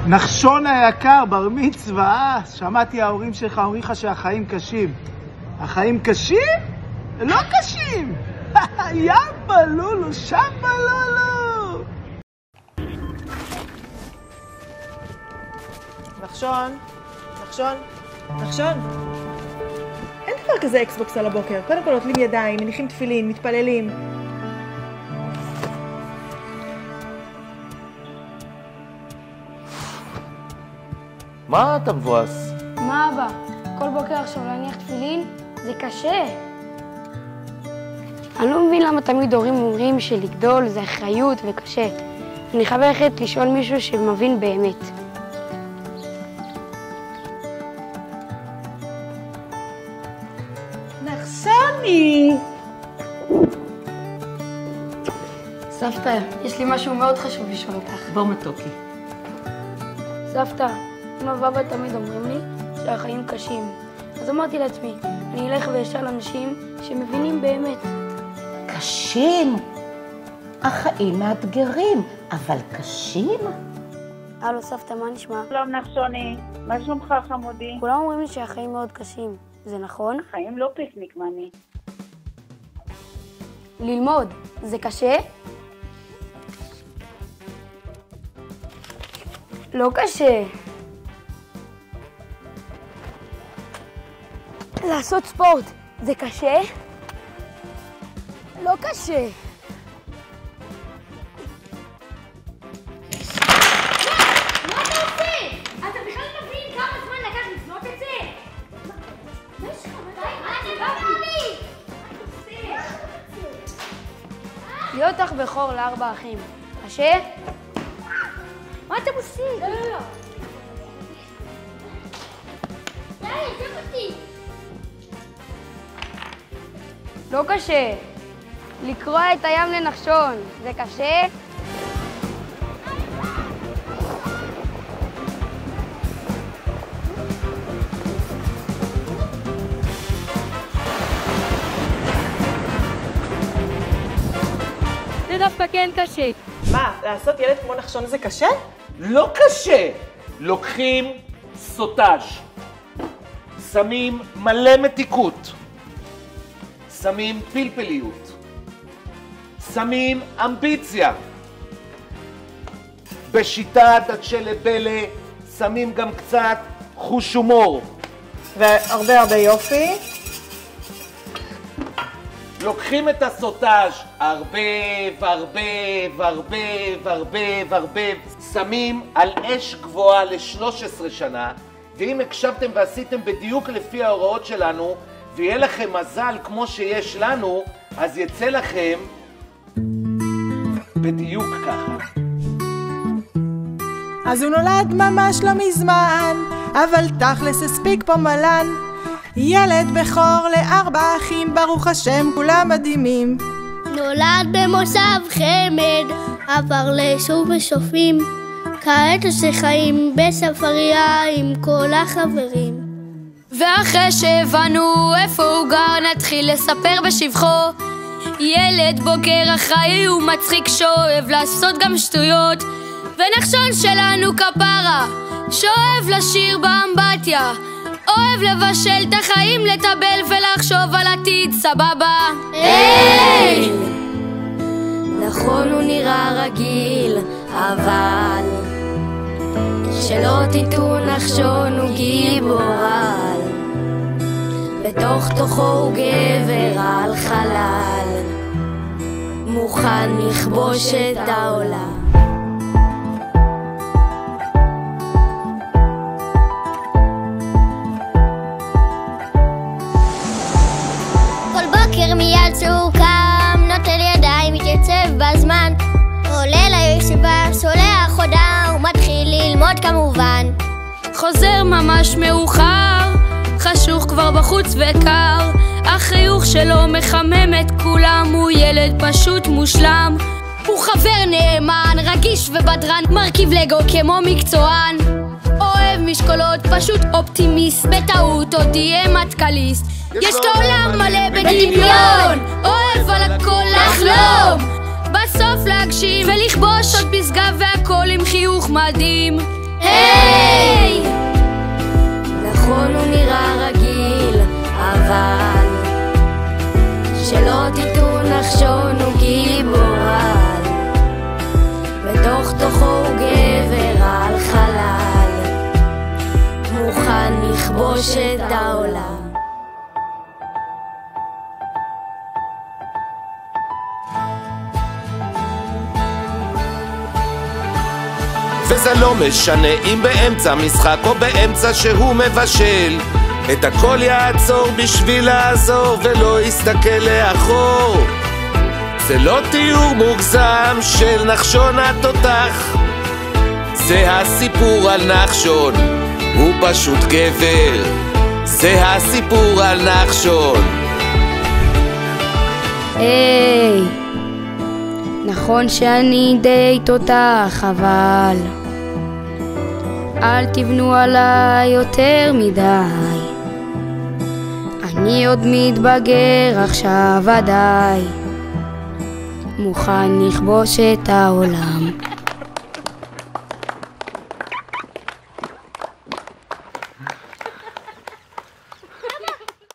נחשון היקר, בר מצווה, שמעתי ההורים שלך אומרים לך שהחיים קשים. החיים קשים? לא קשים! ים בלולו, שם בלולו! נחשון. אין דבר כזה אקסבוקס על הבוקר. קודם כל נוטלים ידיים, מניחים תפילין, מתפללים. מה אתה מבואס? מה אבא? כל בוקר עכשיו להניח תפילין? זה קשה. אני לא מבין למה תמיד הורים אומרים שלגדול זה אחריות וקשה. אני חייב ללכת לשאול מישהו שמבין באמת. נחשוני! סבתא, יש לי משהו מאוד חשוב לשאול אותך. בוא מתוקי. סבתא, אמא ואבא תמיד אומרים לי שהחיים קשים. אז אמרתי לעצמי, אני אלך ואשאל אנשים שמבינים באמת. קשים? החיים מאתגרים, אבל קשים? הלו סבתא, מה נשמע? שלום נחשוני, מה שלומך חמודי? כולם אומרים לי שהחיים מאוד קשים, זה נכון? החיים לא פיקניק מני. ללמוד, זה קשה? לא קשה. לעשות ספורט, זה קשה? לא קשה. מה אתה עושה? אתה בכלל מבין כמה זמן לקח לבנות את זה? מה יש לך? מה אתה לי? להיות אח בכור ל4 אחים. קשה? מה אתם עושים? לא. די, עזב אותי. לא קשה. לקרוע את הים לנחשון. זה קשה? זה דווקא כן קשה. מה, לעשות ילד כמו נחשון זה קשה? לא קשה. לוקחים סוטאז', שמים מלא מתיקות, שמים פלפליות, שמים אמביציה. בשיטת הצ'לה-בלה שמים גם קצת חוש הומור. והרבה יופי. לוקחים את הסוטאז' הרבה והרבה, שמים על אש גבוהה ל13 שנה, ואם הקשבתם ועשיתם בדיוק לפי ההוראות שלנו, ויהיה לכם מזל כמו שיש לנו, אז יצא לכם בדיוק ככה. אז הוא נולד ממש לא מזמן, אבל תכלס הספיק פה מלן. ילד בכור ל4 אחים, ברוך השם כולם מדהימים. נולד במושב חמד, עבר ליישוב בשופים, כעת עושה חיים בספריה עם כל החברים. ואחרי שהבנו איפה הוא גר, נתחיל לספר בשבחו. ילד בוגר אחראי ומצחיק, שאוהב לעשות גם שטויות, ונחשון שלנו כפרה, שאוהב לשיר באמבטיה, אוהב לבשל את החיים, לטבל ולחשוב על עתיד סבבה. היי! נכון הוא נראה רגיל, אבל שלא תטעו, נחשון הוא גיבור על, בתוך תוכו הוא גבר על חלל, מוכן לכבוש את העולם. מיד שהוא קם, נוטל ידיים, מתייצב בזמן, עולה לישיבה, שולח הודעה ומתחיל ללמוד כמובן. חוזר ממש מאוחר, חשוך כבר בחוץ וקר, החיוך שלו מחמם את כולם, הוא ילד פשוט מושלם. הוא חבר נאמן, רגיש ובדרן, מרכיב לגו כמו מקצוען, אוהב משקולות, פשוט אופטימיסט, בטעות עוד יהיה מטכליסט. יש לו עולם מלא בדמיון, אוהב על הכל לחלום, בסוף להגשים ולכבוש עוד פסגה, והכל עם חיוך מדהים. היי! נכון הוא נראה רגיל, אבל שלא תטעו נחשון הוא גיבור-על, בתוך תוכו הוא גבר על חלל, מוכן לכבוש את העולם. וזה לא משנה אם באמצע משחק או באמצע שהוא מבשל, את הכל יעצור בשביל לעזור ולא יסתכל לאחור. זה לא תיאור מוגזם של נחשון התותח, זה הסיפור על נחשון, הוא פשוט גבר, זה הסיפור על נחשון. היי, נכון שאני די תותח, אבל אל תבנו עליי יותר מדי, אני עוד מתבגר עכשיו ודאי, מוכן לכבוש את העולם.